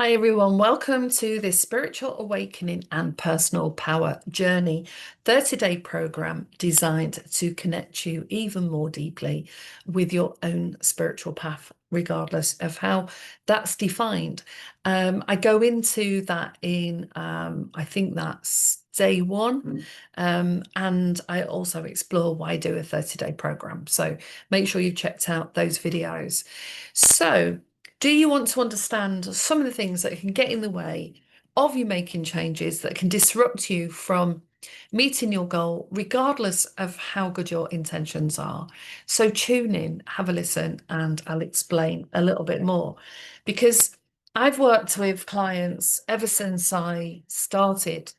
Hi everyone, welcome to this spiritual awakening and personal power journey 30-day program designed to connect you even more deeply with your own spiritual path, regardless of how that's defined. I go into that in, I think that's day one, and I also explore why do a 30-day program. So make sure you've checked out those videos. So, do you want to understand some of the things that can get in the way of you making changes that can disrupt you from meeting your goal, regardless of how good your intentions are? So tune in, have a listen, and I'll explain a little bit more. Because I've worked with clients ever since I started,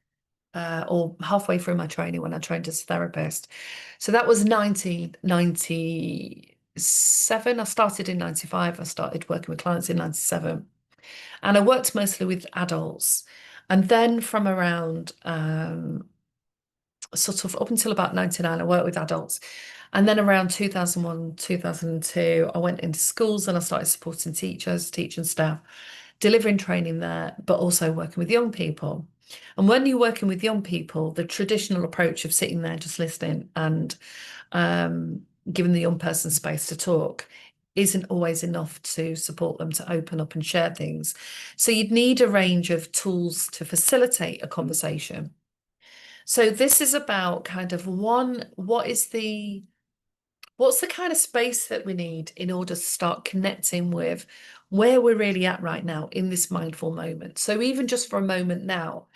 or halfway through my training when I trained as a therapist. So that was 1997. I started in 95. I started working with clients in 97. And I worked mostly with adults. And then from around sort of up until about 99, I worked with adults. And then around 2001, 2002, I went into schools and I started supporting teachers, teaching staff, delivering training there, but also working with young people. And when you're working with young people, the traditional approach of sitting there just listening and giving the young person space to talk isn't always enough to support them to open up and share things. So you'd need a range of tools to facilitate a conversation. So this is about kind of one, what's the kind of space that we need in order to start connecting with where we're really at right now in this mindful moment. So even just for a moment now,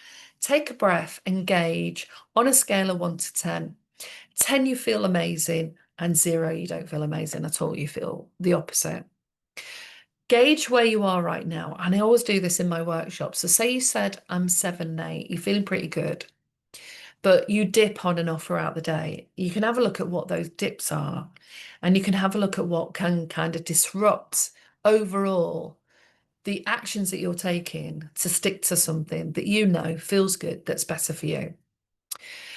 take a breath, engage on a scale of 1 to 10. 10, you feel amazing, and 0, you don't feel amazing at all. You feel the opposite. Gauge where you are right now. And I always do this in my workshops. So say you said, I'm 7, 8, you're feeling pretty good, but you dip on and off throughout the day. You can have a look at what those dips are, and you can have a look at what can kind of disrupt overall the actions that you're taking to stick to something that you know feels good, that's better for you.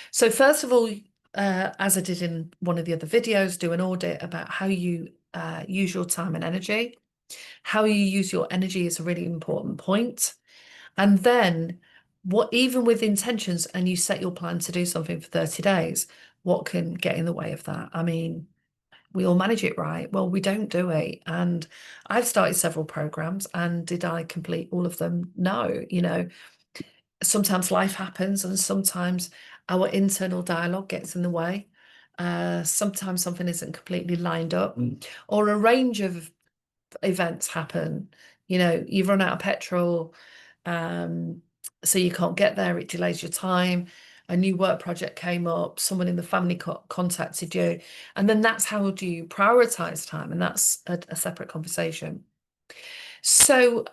So first of all, as I did in one of the other videos, do an audit about how you use your time and energy. How you use your energy is a really important point. And then what, even with intentions, and you set your plan to do something for 30 days, what can get in the way of that? I mean, we all manage it right. Well, we don't do it. And I've started several programs, and did I complete all of them? No. Sometimes life happens, and sometimes our internal dialogue gets in the way. Sometimes something isn't completely lined up, or a range of events happen. You've run out of petrol, um, so you can't get there. It delays your time. A new work project came up, someone in the family contacted you, and then that's how do you prioritize time, and that's a separate conversation. So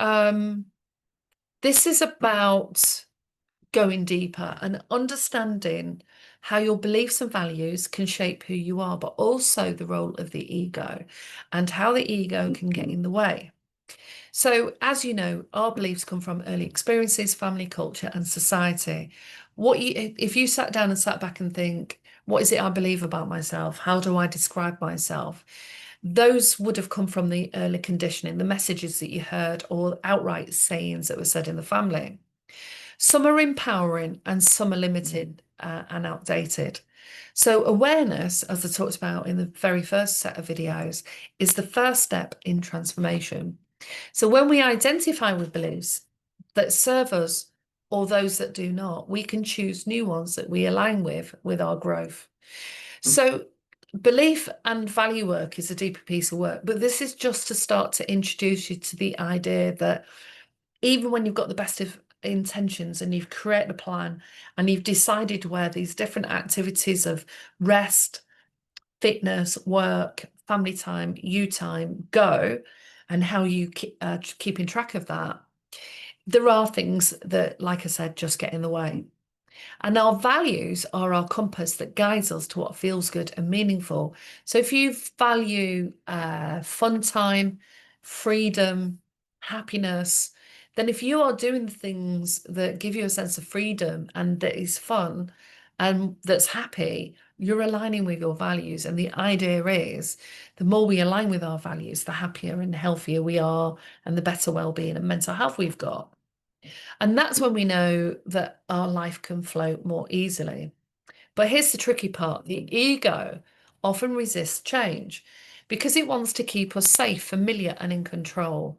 this is about going deeper and understanding how your beliefs and values can shape who you are, but also the role of the ego and how the ego can get in the way. So, as you know, our beliefs come from early experiences, family, culture, and society. If you sat down and sat back and think, what is it I believe about myself? How do I describe myself? Those would have come from the early conditioning, the messages that you heard, or outright sayings that were said in the family. Some are empowering and some are limited and outdated. So, awareness, as I talked about in the very first set of videos, is the first step in transformation. So, when we identify with beliefs that serve us or those that do not, we can choose new ones that we align with our growth. So, belief and value work is a deeper piece of work, but this is just to start to introduce you to the idea that even when you've got the best of intentions and you've created a plan and you've decided where these different activities of rest, fitness, work, family time, you time go, and how you keeping track of that, there are things that, like I said, just get in the way. And our values are our compass that guides us to what feels good and meaningful. So if you value fun time, freedom, happiness, then if you are doing things that give you a sense of freedom and that is fun and that's happy, you're aligning with your values. And the idea is the more we align with our values, the happier and healthier we are, and the better well-being and mental health we've got. And that's when we know that our life can flow more easily. But here's the tricky part: the ego often resists change because it wants to keep us safe, familiar, and in control.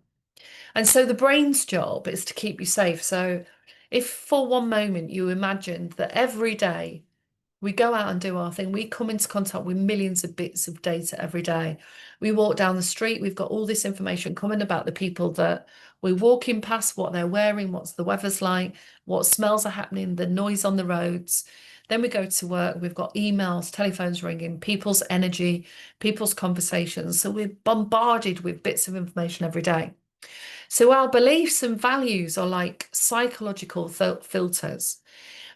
And so the brain's job is to keep you safe. So if for one moment you imagined that every day we go out and do our thing, we come into contact with millions of bits of data every day. We walk down the street, we've got all this information coming about the people that we're walking past, what they're wearing, what's the weather's like, what smells are happening, the noise on the roads. Then we go to work, we've got emails, telephones ringing, people's energy, people's conversations. So we're bombarded with bits of information every day. So our beliefs and values are like psychological filters.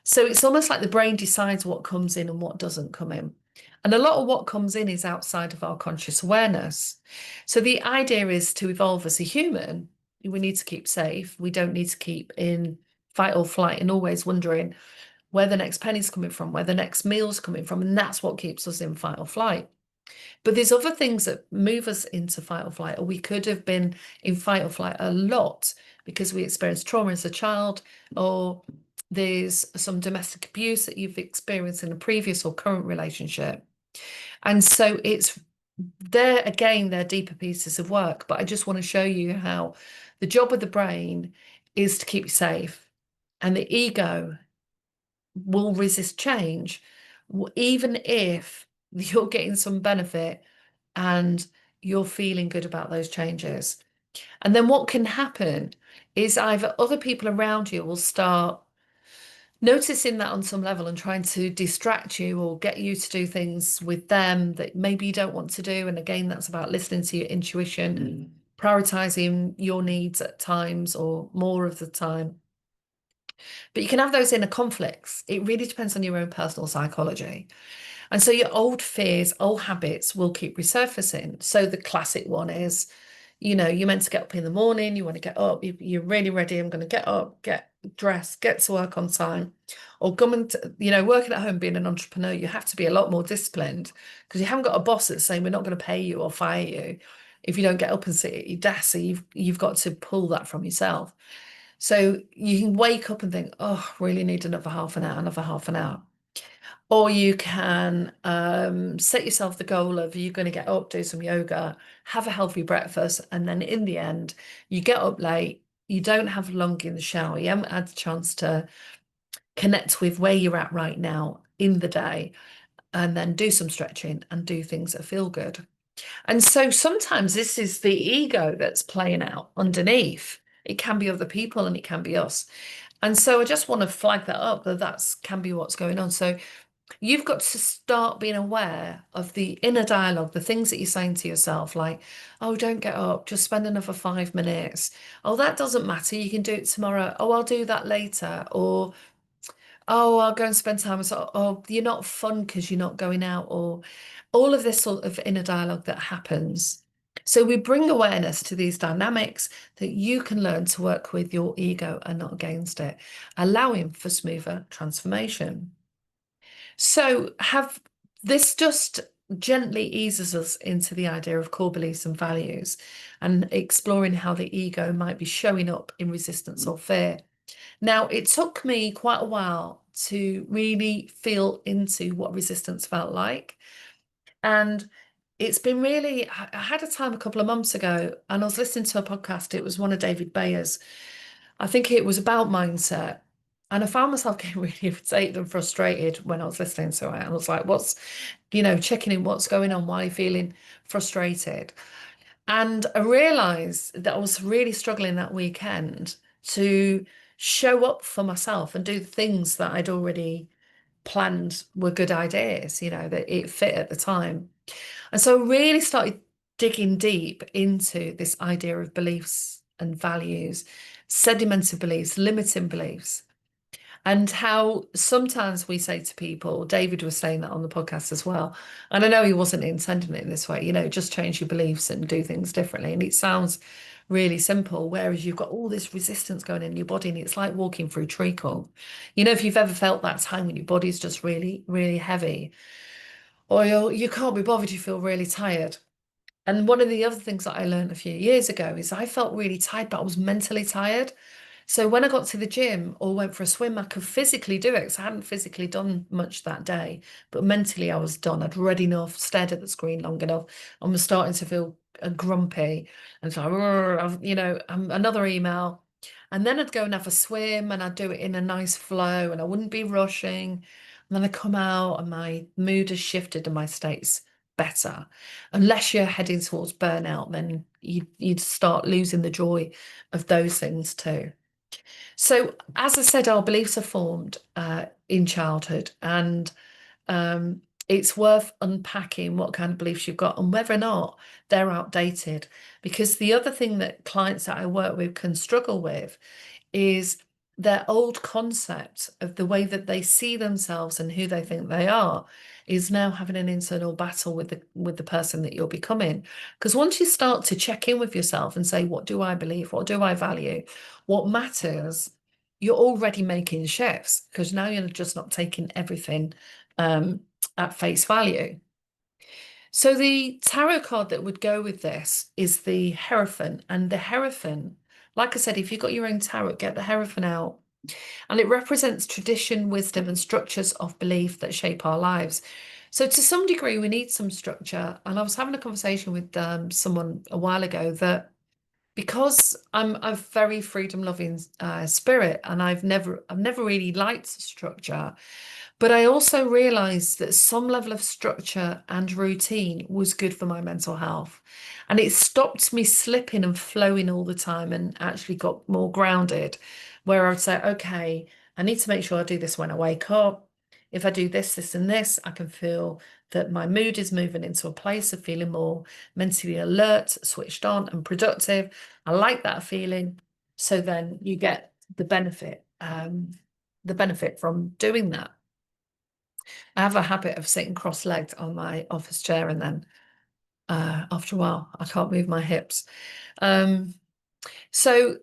So it's almost like the brain decides what comes in and what doesn't come in. And a lot of what comes in is outside of our conscious awareness. So the idea is to evolve as a human, we need to keep safe. We don't need to keep in fight or flight and always wondering where the next penny's coming from, where the next meal's coming from. And that's what keeps us in fight or flight. But there's other things that move us into fight or flight, or we could have been in fight or flight a lot because we experienced trauma as a child, or there's some domestic abuse that you've experienced in a previous or current relationship. And so it's there again, they're deeper pieces of work, but I just want to show you how the job of the brain is to keep you safe, and the ego will resist change, even if you're getting some benefit and you're feeling good about those changes. And then what can happen is either other people around you will start noticing that on some level and trying to distract you or get you to do things with them that maybe you don't want to do. And again, that's about listening to your intuition, prioritizing your needs at times or more of the time. But you can have those inner conflicts. It really depends on your own personal psychology. And so your old fears, old habits will keep resurfacing. So the classic one is, you're meant to get up in the morning, you want to get up, you're really ready, I'm going to get up, get dressed, get to work on time. Or going to, working at home, being an entrepreneur, you have to be a lot more disciplined because you haven't got a boss that's saying we're not going to pay you or fire you if you don't get up and sit at your desk. So you've got to pull that from yourself. So you can wake up and think, oh, really need another half an hour, another half an hour. Or you can set yourself the goal of you're going to get up, do some yoga, have a healthy breakfast, and then in the end, you get up late, you don't have long in the shower, you haven't had the chance to connect with where you're at right now in the day, and then do some stretching and do things that feel good. And so sometimes this is the ego that's playing out underneath. It can be other people and it can be us. And so I just want to flag that up, that that's can be what's going on. So you've got to start being aware of the inner dialogue, the things that you're saying to yourself, like, oh, don't get up, just spend another 5 minutes. Oh, that doesn't matter, you can do it tomorrow. Oh, I'll do that later. Or, oh, I'll go and spend time. So, oh, you're not fun because you're not going out. Or all of this sort of inner dialogue that happens. So we bring awareness to these dynamics that you can learn to work with your ego and not against it, allowing for smoother transformation. So have this just gently eases us into the idea of core beliefs and values and exploring how the ego might be showing up in resistance or fear. Now, it took me quite a while to really feel into what resistance felt like. And it's been really, I had a time a couple of months ago and I was listening to a podcast. It was one of David Bayer's. I think it was about mindset. And I found myself getting really irritated and frustrated when I was listening to it. And I was like, checking in what's going on, why are you feeling frustrated? And I realized that I was really struggling that weekend to show up for myself and do the things that I'd already planned were good ideas, that it fit at the time. And so I really started digging deep into this idea of beliefs and values, sedimented beliefs, limiting beliefs, and how sometimes we say to people, David was saying that on the podcast as well. And I know he wasn't intending it in this way, just change your beliefs and do things differently. And it sounds really simple, whereas you've got all this resistance going in your body and it's like walking through treacle. If you've ever felt that time when your body's just really, really heavy, or you can't be bothered, you feel really tired. And one of the other things that I learned a few years ago is I felt really tired, but I was mentally tired. So when I got to the gym or went for a swim, I could physically do it because I hadn't physically done much that day. But mentally, I was done. I'd read enough, stared at the screen long enough, and was starting to feel grumpy. And so, another email. And then I'd go and have a swim and I'd do it in a nice flow and I wouldn't be rushing. And then I come out and my mood has shifted and my state's better. Unless you're heading towards burnout, then you'd start losing the joy of those things too. So, as I said, our beliefs are formed in childhood, and it's worth unpacking what kind of beliefs you've got and whether or not they're outdated. Because the other thing that clients that I work with can struggle with is their old concept of the way that they see themselves and who they think they are is now having an internal battle with the person that you're becoming. Because once you start to check in with yourself and say, what do I believe? What do I value? What matters? You're already making shifts because now you're just not taking everything um, at face value. So the tarot card that would go with this is the Hierophant. And the Hierophant, like I said, if you've got your own tarot, get the Hierophant out. And it represents tradition, wisdom, and structures of belief that shape our lives. So to some degree, we need some structure. And I was having a conversation with someone a while ago that because I'm a very freedom loving spirit and I've never really liked structure, but I also realized that some level of structure and routine was good for my mental health. And it stopped me slipping and flowing all the time and actually got more grounded, where I would say, okay, I need to make sure I do this when I wake up. If I do this, this, and this, I can feel that my mood is moving into a place of feeling more mentally alert, switched on, and productive. I like that feeling. So then you get the benefit from doing that. I have a habit of sitting cross-legged on my office chair, and then after a while, I can't move my hips. Um, so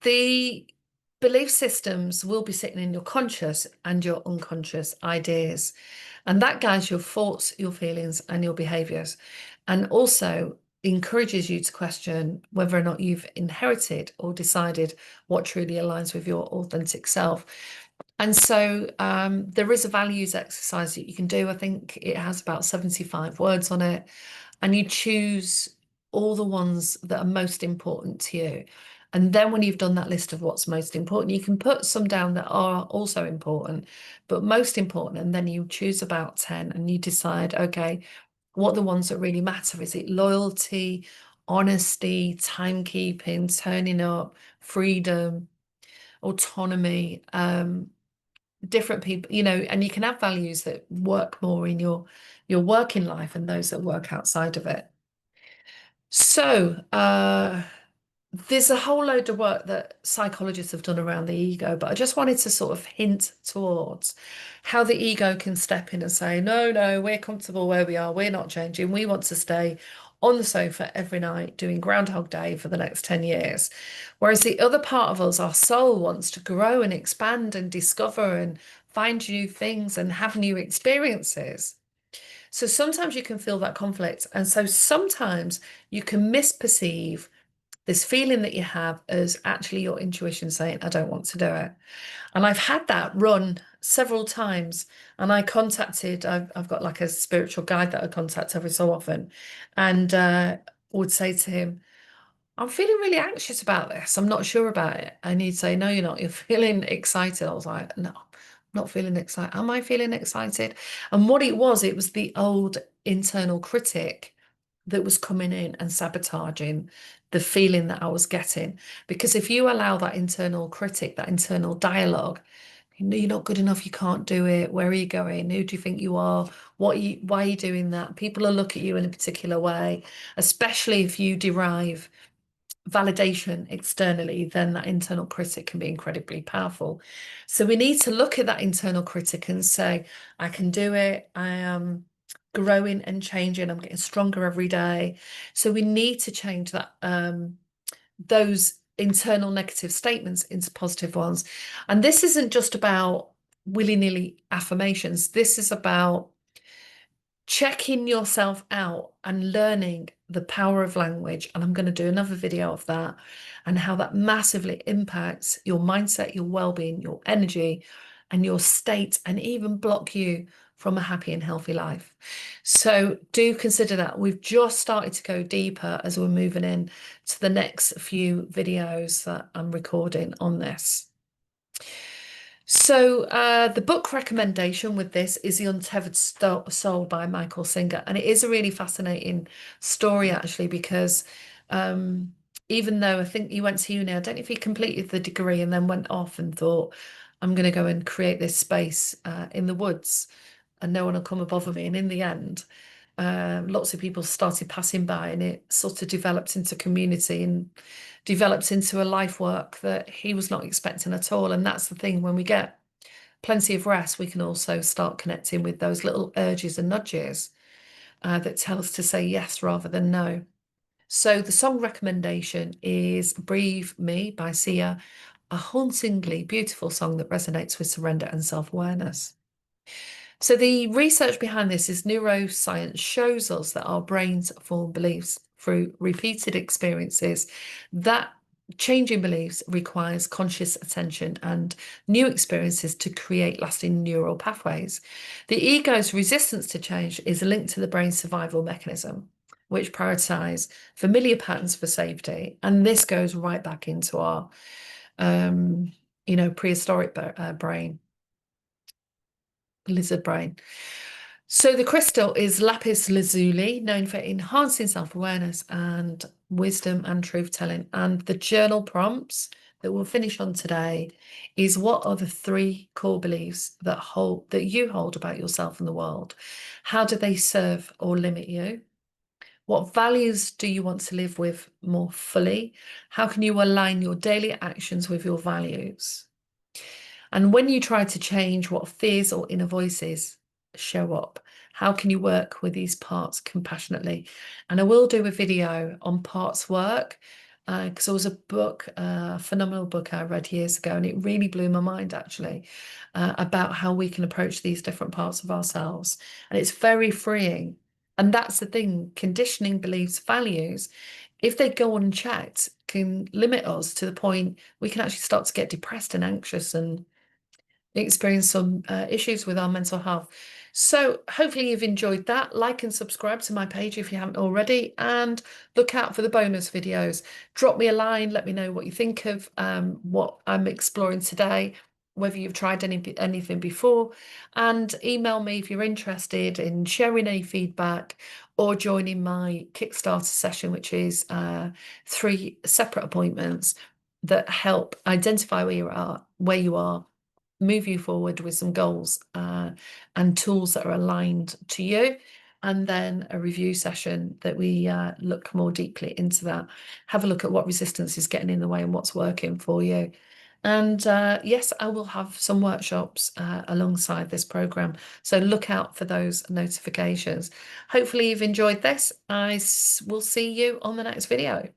the belief systems will be sitting in your conscious and your unconscious ideas, and that guides your thoughts, your feelings, and your behaviors, and also encourages you to question whether or not you've inherited or decided what truly aligns with your authentic self. And so there is a values exercise that you can do. I think it has about 75 words on it. And you choose all the ones that are most important to you. And then when you've done that list of what's most important, you can put some down that are also important, but most important. And then you choose about 10 and you decide, okay, what are the ones that really matter? Is it loyalty, honesty, timekeeping, turning up, freedom, autonomy? Different people, and you can have values that work more in your working life and those that work outside of it. So there's a whole load of work that psychologists have done around the ego, but I just wanted to sort of hint towards how the ego can step in and say, no, no, we're comfortable where we are, we're not changing, we want to stay on the sofa every night doing Groundhog Day for the next 10 years. Whereas the other part of us, our soul, wants to grow and expand and discover and find new things and have new experiences. So sometimes you can feel that conflict. And so sometimes you can misperceive this feeling that you have as actually your intuition saying, I don't want to do it. And I've had that run several times. And I've got like a spiritual guide that I contact every so often, and would say to him, I'm feeling really anxious about this. I'm not sure about it. And he'd say, no, you're not. You're feeling excited. I was like, no, I'm not feeling excited. Am I feeling excited? And what it was the old internal critic that was coming in and sabotaging the feeling that I was getting. Because if you allow that internal critic, that internal dialogue, you're not good enough, you can't do it. Where are you going? Who do you think you are? Why are you doing that? People will look at you in a particular way, especially if you derive validation externally, then that internal critic can be incredibly powerful. So we need to look at that internal critic and say, I can do it. I am growing and changing. I'm getting stronger every day. So we need to change that those internal negative statements into positive ones. And this isn't just about willy-nilly affirmations. This is about checking yourself out and learning the power of language. And I'm going to do another video of that and how that massively impacts your mindset, your well-being, your energy, and your state, and even block you from a happy and healthy life. So do consider that. We've just started to go deeper as we're moving in to the next few videos that I'm recording on this. So the book recommendation with this is The Untethered Soul by Michael Singer. And it is a really fascinating story, actually, because even though I think he went to uni, I don't know if he completed the degree and then went off and thought, I'm going to go and create this space in the woods and no one will come and bother me. And in the end, lots of people started passing by, and it sort of developed into community and developed into a life work that he was not expecting at all. And that's the thing, when we get plenty of rest, we can also start connecting with those little urges and nudges that tell us to say yes rather than no. So the song recommendation is Breathe Me by Sia, a hauntingly beautiful song that resonates with surrender and self-awareness. So the research behind this is neuroscience shows us that our brains form beliefs through repeated experiences. That changing beliefs requires conscious attention and new experiences to create lasting neural pathways. The ego's resistance to change is linked to the brain's survival mechanism, which prioritize familiar patterns for safety. And this goes right back into our, prehistoric brain, lizard brain. So the crystal is lapis lazuli, known for enhancing self-awareness and wisdom and truth-telling. And the journal prompts that we'll finish on today is, what are the 3 core beliefs that you hold about yourself and the world? How do they serve or limit you? What values do you want to live with more fully? How can you align your daily actions with your values? And when you try to change, what fears or inner voices show up? How can you work with these parts compassionately? And I will do a video on parts work, because there was a book, a phenomenal book I read years ago, and it really blew my mind, actually, about how we can approach these different parts of ourselves. And it's very freeing. And that's the thing, conditioning, beliefs, values, if they go unchecked, can limit us to the point we can actually start to get depressed and anxious and experience some issues with our mental health. So hopefully you've enjoyed that. Like and subscribe to my page if you haven't already, and look out for the bonus videos. Drop me a line, let me know what you think of what I'm exploring today, whether you've tried anything before, and email me if you're interested in sharing any feedback or joining my Kickstarter session, which is 3 separate appointments that help identify where you are, move you forward with some goals and tools that are aligned to you, and then a review session that we look more deeply into that, have a look at what resistance is getting in the way and what's working for you. And yes, I will have some workshops alongside this program, so look out for those notifications. Hopefully you've enjoyed this. I will see you on the next video.